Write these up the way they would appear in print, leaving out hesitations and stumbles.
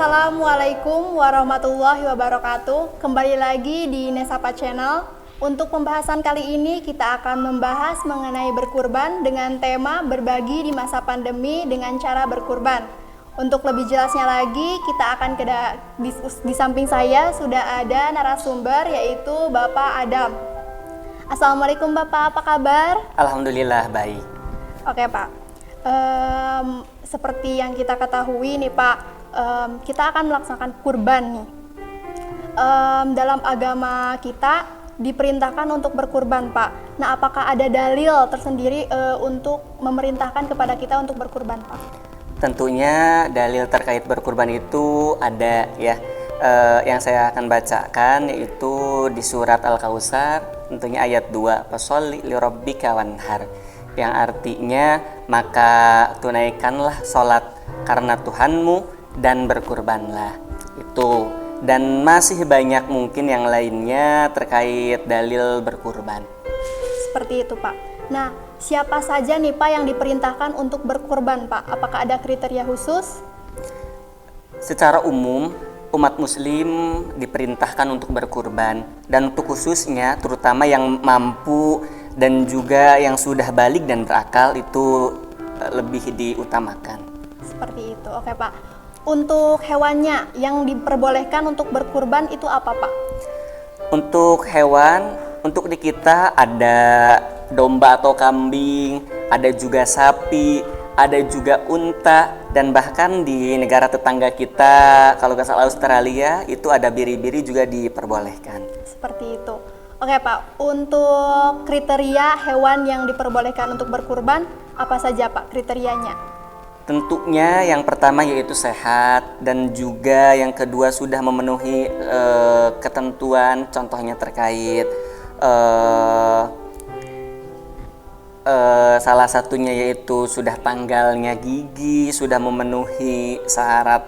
Assalamualaikum warahmatullahi wabarakatuh. Kembali lagi di Nesapa Channel. Untuk pembahasan kali ini kita akan membahas mengenai berkurban dengan tema berbagi di masa pandemi dengan cara berkurban. Untuk lebih jelasnya lagi, kita akan di samping saya sudah ada narasumber yaitu Bapak Adam. Assalamualaikum Bapak, apa kabar? Alhamdulillah baik. Oke Pak, seperti yang kita ketahui nih Pak, kita akan melaksanakan kurban nih. Dalam agama kita diperintahkan untuk berkurban Pak. Nah, apakah ada dalil tersendiri untuk memerintahkan kepada kita untuk berkurban Pak? Tentunya dalil terkait berkurban itu ada ya. Yang saya akan bacakan yaitu di surat Al-Kautsar, tentunya ayat 2, Fasholli lirabbika wanhar, yang artinya maka tunaikanlah sholat karena Tuhanmu dan berkurbanlah. Itu, dan masih banyak mungkin yang lainnya terkait dalil berkurban. Seperti itu Pak. Nah, siapa saja nih Pak yang diperintahkan untuk berkurban Pak? Apakah ada kriteria khusus? Secara umum umat muslim diperintahkan untuk berkurban, dan untuk khususnya terutama yang mampu dan juga yang sudah balik dan berakal itu lebih diutamakan. Seperti itu. Oke Pak. Untuk hewannya yang diperbolehkan untuk berkurban itu apa Pak? Untuk hewan, untuk di kita ada domba atau kambing, ada juga sapi, ada juga unta, dan bahkan di negara tetangga kita, kalau nggak salah Australia, itu ada biri-biri juga diperbolehkan. Seperti itu. Oke Pak, untuk kriteria hewan yang diperbolehkan untuk berkurban, apa saja Pak kriterianya? Tentunya yang pertama yaitu sehat, dan juga yang kedua sudah memenuhi ketentuan, contohnya terkait salah satunya yaitu sudah tanggalnya gigi, sudah memenuhi syarat,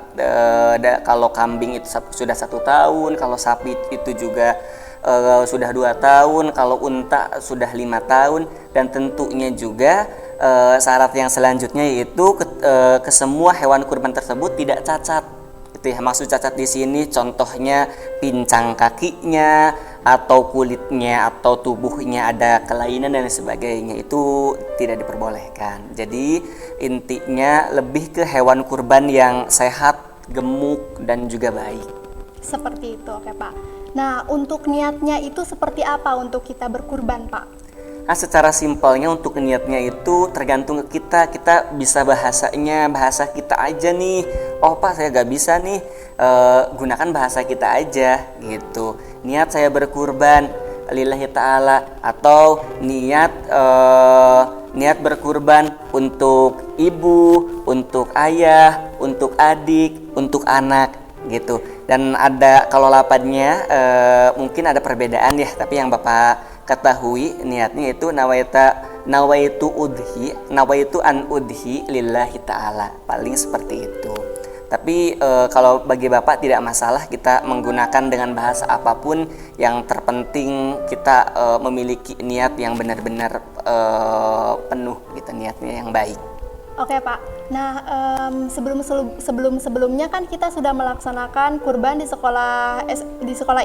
kalau kambing itu sudah 1 tahun, kalau sapi itu juga sudah 2 tahun, kalau unta sudah 5 tahun, dan tentunya juga syarat yang selanjutnya yaitu ke semua hewan kurban tersebut tidak cacat. Itu ya, maksud cacat di sini contohnya pincang kakinya atau kulitnya atau tubuhnya ada kelainan dan sebagainya, itu tidak diperbolehkan. Jadi intinya lebih ke hewan kurban yang sehat, gemuk, dan juga baik. Seperti itu, oke Pak. Nah, untuk niatnya itu seperti apa untuk kita berkurban Pak? Nah, secara simpelnya untuk niatnya itu tergantung ke kita. Kita bisa bahasanya bahasa kita aja nih. Oh Pak, saya gak bisa nih, gunakan bahasa kita aja gitu. Niat saya berkurban lillahi ta'ala, atau niat berkurban untuk ibu, untuk ayah, untuk adik, untuk anak gitu. Dan ada kalau lapannya mungkin ada perbedaan ya, tapi yang Bapak ketahui niatnya itu nawaitu an udhi lillahi ta'ala, paling seperti itu. Tapi kalau bagi Bapak tidak masalah kita menggunakan dengan bahasa apapun, yang terpenting kita memiliki niat yang benar-benar penuh gitu, niatnya yang baik. Oke Pak. Nah, sebelumnya kan kita sudah melaksanakan kurban di sekolah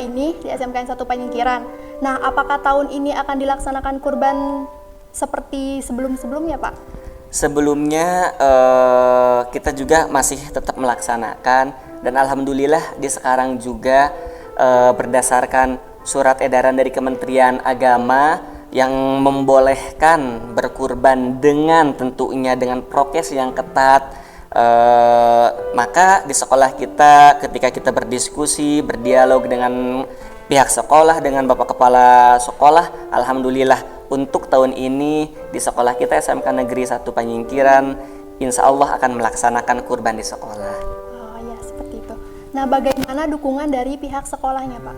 ini, di SMK 1 Panyingkiran. Nah, apakah tahun ini akan dilaksanakan kurban seperti sebelumnya Pak? Sebelumnya kita juga masih tetap melaksanakan, dan alhamdulillah di sekarang juga berdasarkan surat edaran dari Kementerian Agama yang membolehkan berkurban dengan tentunya dengan prokes yang ketat, maka di sekolah kita ketika kita berdiskusi, berdialog dengan pihak sekolah, dengan Bapak Kepala Sekolah, alhamdulillah untuk tahun ini di sekolah kita SMK Negeri 1 Panyingkiran insya Allah akan melaksanakan kurban di sekolah. Oh ya, seperti itu. Nah, bagaimana dukungan dari pihak sekolahnya Pak?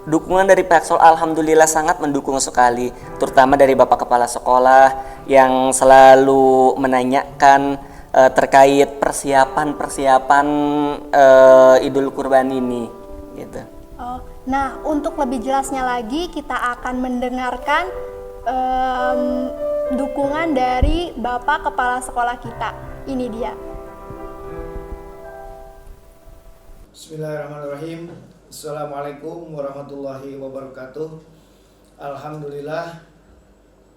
Dukungan dari pihak sekolah alhamdulillah sangat mendukung sekali, terutama dari Bapak Kepala Sekolah yang selalu menanyakan terkait persiapan Idul Kurban ini gitu. Oh, nah, untuk lebih jelasnya lagi kita akan mendengarkan dukungan dari Bapak Kepala Sekolah kita. Ini dia. Bismillahirrahmanirrahim. Assalamualaikum warahmatullahi wabarakatuh. Alhamdulillah.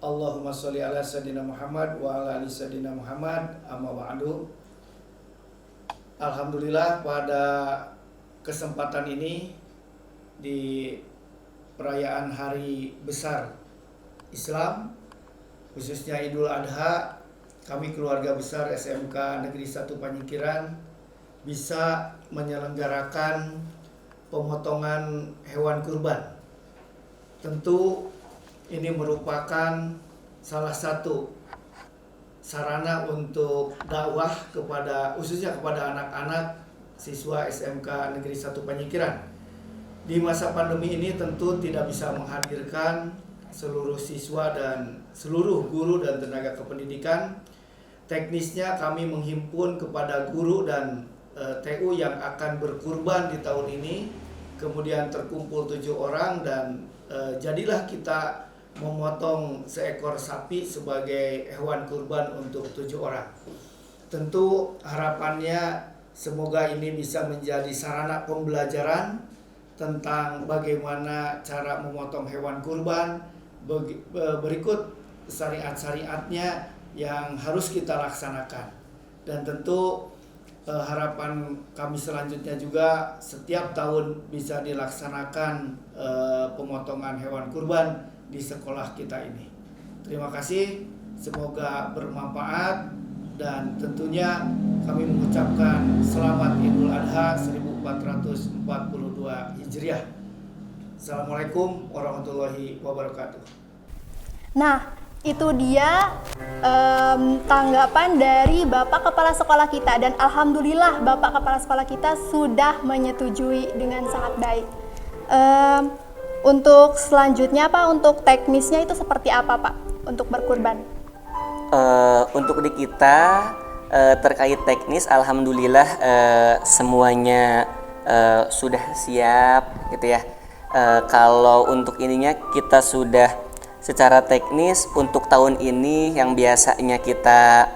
Allahumma sholli ala sayyidina Muhammad wa ala ali sayyidina Muhammad. Amma ba'du. Alhamdulillah, pada kesempatan ini di perayaan hari besar Islam, khususnya Idul Adha, kami keluarga besar SMK Negeri 1 Panyingkiran bisa menyelenggarakan pemotongan hewan kurban. Tentu ini merupakan salah satu sarana untuk dakwah khususnya kepada anak-anak siswa SMK Negeri 1 Panyingkiran. Di masa pandemi ini tentu tidak bisa menghadirkan seluruh siswa dan seluruh guru dan tenaga kependidikan. Teknisnya kami menghimpun kepada guru dan TU yang akan berkurban di tahun ini, kemudian terkumpul 7 orang dan jadilah kita memotong seekor sapi sebagai hewan kurban untuk 7 orang. Tentu harapannya semoga ini bisa menjadi sarana pembelajaran tentang bagaimana cara memotong hewan kurban, berikut syariat-syariatnya yang harus kita laksanakan. Dan tentu harapan kami selanjutnya juga setiap tahun bisa dilaksanakan pemotongan hewan kurban di sekolah kita ini. Terima kasih, semoga bermanfaat dan tentunya kami mengucapkan selamat Idul Adha 1442 Hijriah. Assalamualaikum warahmatullahi wabarakatuh. Nah, itu dia tanggapan dari Bapak Kepala Sekolah kita, dan alhamdulillah Bapak Kepala Sekolah kita sudah menyetujui dengan sangat baik. Untuk selanjutnya Pak, untuk teknisnya itu seperti apa Pak untuk berkurban? Untuk di kita terkait teknis, alhamdulillah semuanya sudah siap gitu ya. Kalau untuk ininya kita sudah secara teknis untuk tahun ini yang biasanya kita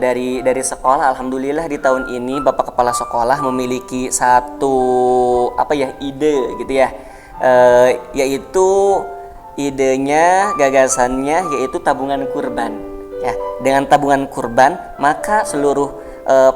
dari sekolah, alhamdulillah di tahun ini Bapak Kepala Sekolah memiliki satu ide gitu ya, yaitu idenya, gagasannya yaitu tabungan kurban ya. Dengan tabungan kurban maka seluruh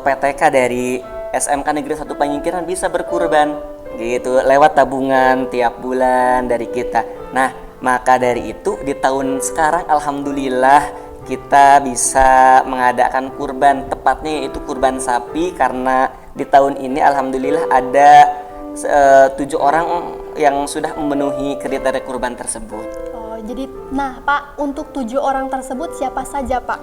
PTK dari SMK Negeri 1 Panyingkiran bisa berkurban gitu lewat tabungan tiap bulan dari kita. Nah, maka dari itu di tahun sekarang alhamdulillah kita bisa mengadakan kurban, tepatnya yaitu kurban sapi, karena di tahun ini alhamdulillah ada 7 orang yang sudah memenuhi kriteria kurban tersebut. Oh, jadi nah Pak, untuk 7 orang tersebut siapa saja Pak?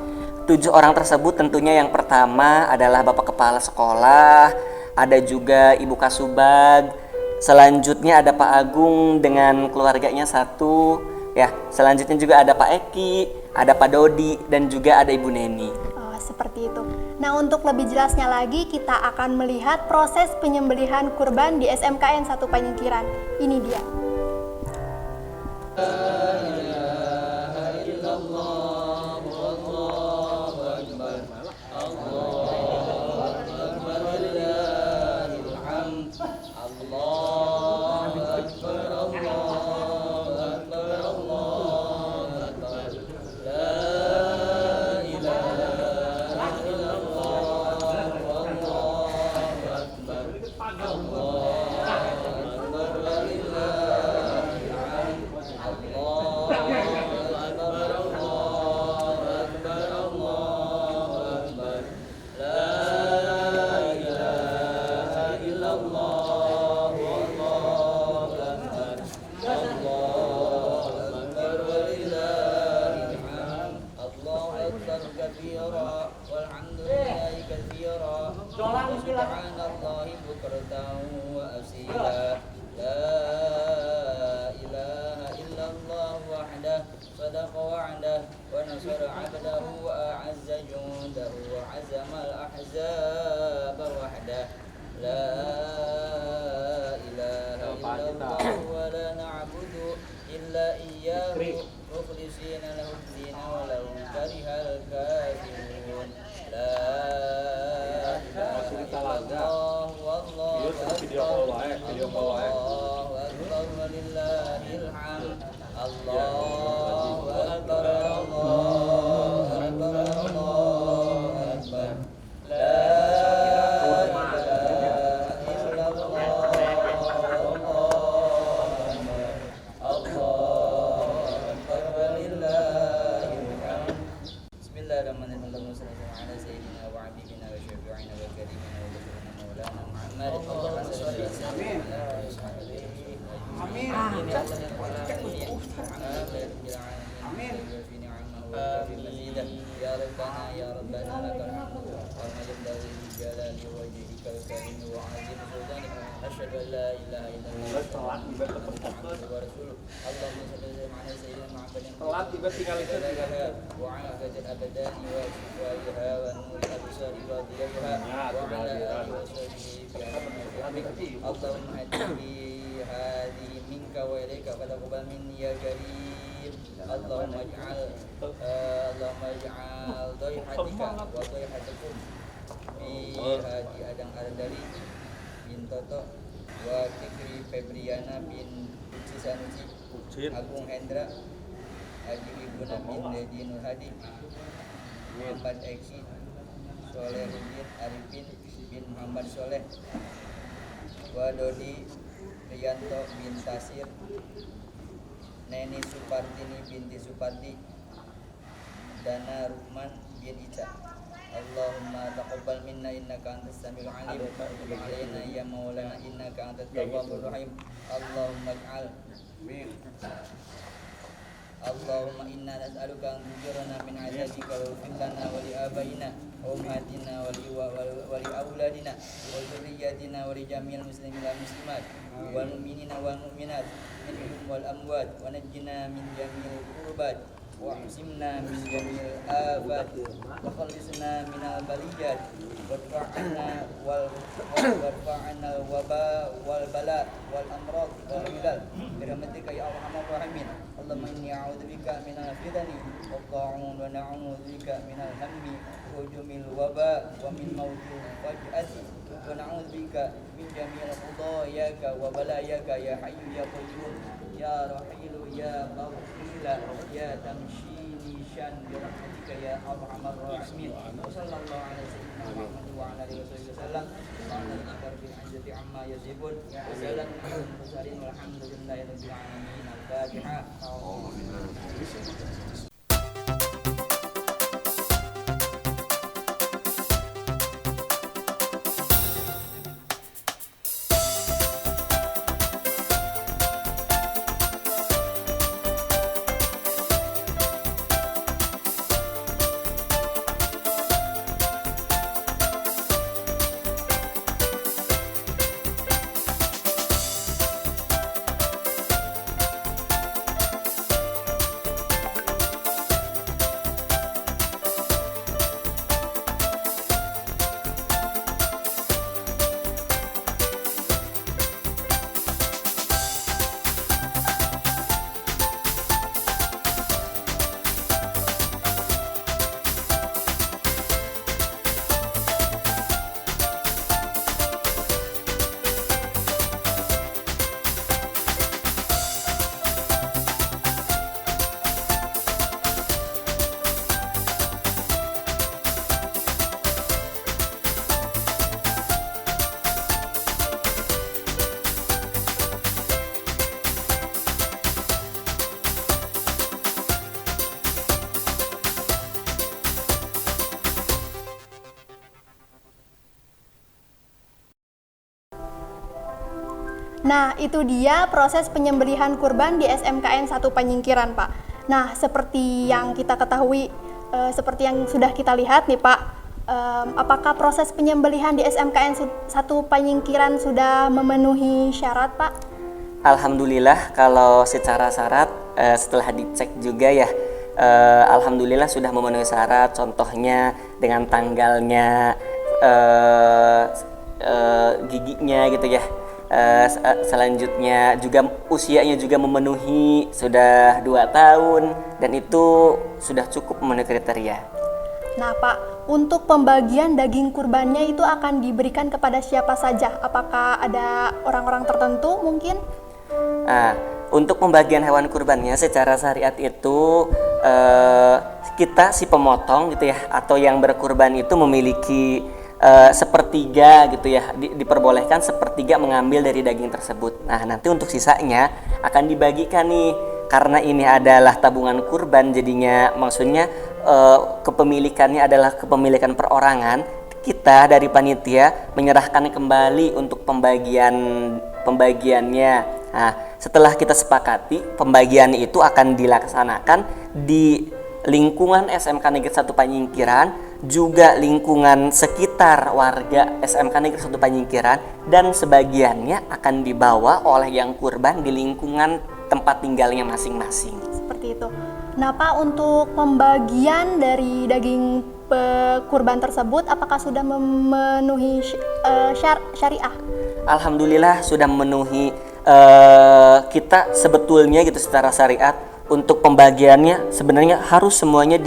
7 orang tersebut tentunya yang pertama adalah Bapak Kepala Sekolah, ada juga Ibu Kasubag, selanjutnya ada Pak Agung dengan keluarganya 1 ya, selanjutnya juga ada Pak Eki, ada Pak Dodi, dan juga ada Ibu Neni. Oh, seperti itu. Nah, untuk lebih jelasnya lagi kita akan melihat proses penyembelihan kurban di SMKN 1 Panyingkiran. Ini dia. صدق وعده ونصر عبده وأعز جنده وعزم الأحزاب وحده لا إله إلا الله ولا نعبد إلا إياه مخلصين له الدين ولو كره الكافرون لا إله إلا الله Amin. Ini Allah yang telah Amin. Ya Rabbana ya Rabbana lakal hamdu wa majdahu jalali wajhikal karim wa azim sultanik asyhadu an la ilaha illallah wa rasuluh Allahumma shalli ala sayyidina Muhammadin telat tiba tinggal itu wa ala gajat abadani wa shifaiha wa nuri absari wa diyaha wa ala alihi wa sahbihi Allahumma hadini hadhihi minka wa ilaika fataqabbal minni ya karim Allahumma ij'al dhaihatika wa dhaihatakum fi hadi adang ardali bin Toto wa Fikri Febriana bin Uci Sanusi Agung Hendra Haji Ibuna bin Dedi Nur Hadi Muhammad Eki Solehuddin Arifin bin Muhammad Soleh wa Dodi Rianto bin Tasir Neni Supartini binti Suparti Dana Rukman bin Ica Allahumma taqabbal minna innaka antas samiul alim wa tub alaina ya maulana innaka antat tawwabur rahim Allahumma ij'al Allahumma inna nas'aluka an tujirana min azabika wa ighfir lana wa li abaina wa ummatina wa li auladina wa dhurriyyatina wa li jami'il muslimin wal muslimat wal mu'minina wal mu'minat minhum wal amwat wa najjina min jami'il kurbat wa ahsimna min jami'il afat wa khallisna min al baliyat warfa'na warfa'na waba wal bala wal amrad wal bilal birahmatika ya arhamar rahimin Allahumma inni a'udzubika minal fitani wa ta'un wa na'udzu bika minal hammi wa hujumil waba wa min mautil faj'ati wa na'udzu bika min jami'il qudayaka wa balayaka ya hayyu ya qayyum ya rahilu ya maghfila ya tamshini shan bi rahmatika ya arhamar rahimin wa sallallahu ala sayyidina Muhammad wa ala alihi wasallam subhanallahi rabbil izzati amma yasifun wa salamun alal mursalin walhamdulillahi rabbil alamin al-fatihah. Nah, itu dia proses penyembelihan kurban di SMKN 1 Penyingkiran, Pak. Nah, seperti yang kita ketahui, seperti yang sudah kita lihat nih, Pak, apakah proses penyembelihan di SMKN 1 Penyingkiran sudah memenuhi syarat, Pak? Alhamdulillah, kalau secara syarat setelah dicek juga ya, alhamdulillah sudah memenuhi syarat. Contohnya dengan tanggalnya, giginya gitu ya. Selanjutnya juga usianya juga memenuhi, sudah 2 tahun, dan itu sudah cukup memenuhi kriteria. Nah, Pak, untuk pembagian daging kurbannya itu akan diberikan kepada siapa saja? Apakah ada orang-orang tertentu mungkin? Nah, untuk pembagian hewan kurbannya secara syariat itu kita si pemotong gitu ya, atau yang berkurban itu memiliki sepertiga gitu ya, diperbolehkan sepertiga mengambil dari daging tersebut. Nah, nanti untuk sisanya akan dibagikan nih, karena ini adalah tabungan kurban, jadinya maksudnya kepemilikannya adalah kepemilikan perorangan. Kita dari panitia menyerahkan kembali untuk pembagiannya. Nah, setelah kita sepakati pembagian itu akan dilaksanakan di lingkungan SMK Negeri 1 Panyingkiran, juga lingkungan sekitar warga SMK Negeri 1 Panyingkiran, dan sebagiannya akan dibawa oleh yang kurban di lingkungan tempat tinggalnya masing-masing. Seperti itu. Nah Pak, untuk pembagian dari daging kurban tersebut apakah sudah memenuhi syariah? Alhamdulillah sudah memenuhi. Kita sebetulnya gitu secara syariat untuk pembagiannya sebenarnya harus semuanya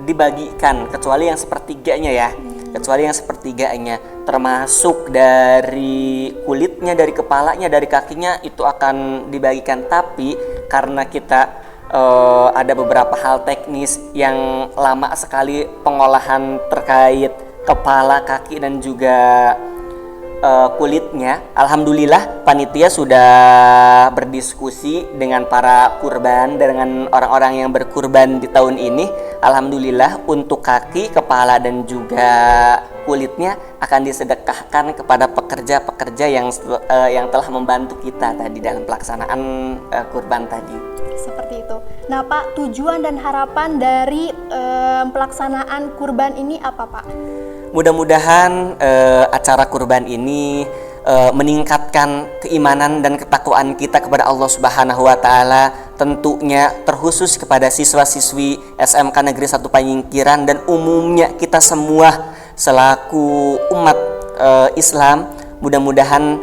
dibagikan kecuali yang sepertiganya ya. Kecuali yang sepertiganya, termasuk dari kulitnya, dari kepalanya, dari kakinya itu akan dibagikan. Tapi karena kita ada beberapa hal teknis yang lama sekali pengolahan terkait kepala, kaki dan juga kulitnya, alhamdulillah panitia sudah berdiskusi dengan para kurban, dengan orang-orang yang berkurban di tahun ini. Alhamdulillah untuk kaki, kepala dan juga kulitnya akan disedekahkan kepada pekerja-pekerja yang telah membantu kita tadi dalam pelaksanaan kurban tadi. Seperti itu. Nah Pak, tujuan dan harapan dari pelaksanaan kurban ini apa Pak? Mudah-mudahan acara kurban ini meningkatkan keimanan dan ketakwaan kita kepada Allah Subhanahu wa taala, tentunya terkhusus kepada siswa-siswi SMK Negeri 1 Panyingkiran dan umumnya kita semua selaku umat Islam. Mudah-mudahan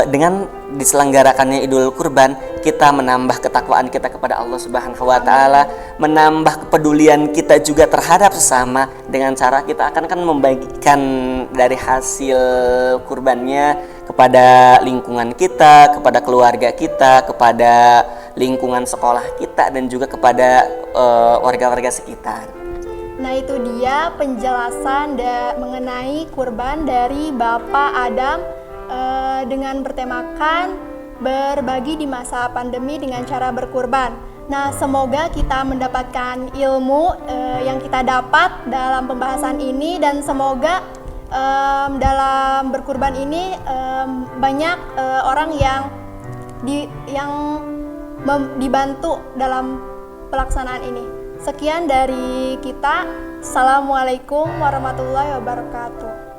dengan diselenggarakannya Idul Kurban, kita menambah ketakwaan kita kepada Allah Subhanahu wa taala, menambah kepedulian kita juga terhadap sesama dengan cara kita akan membagikan dari hasil kurbannya kepada lingkungan kita, kepada keluarga kita, kepada lingkungan sekolah kita dan juga kepada warga-warga sekitar. Nah itu dia penjelasan mengenai kurban dari Bapak Adam dengan bertemakan berbagi di masa pandemi dengan cara berkurban. Nah, semoga kita mendapatkan ilmu yang kita dapat dalam pembahasan ini, dan semoga dalam berkurban ini banyak orang yang dibantu dalam pelaksanaan ini. Sekian dari kita. Assalamualaikum warahmatullahi wabarakatuh.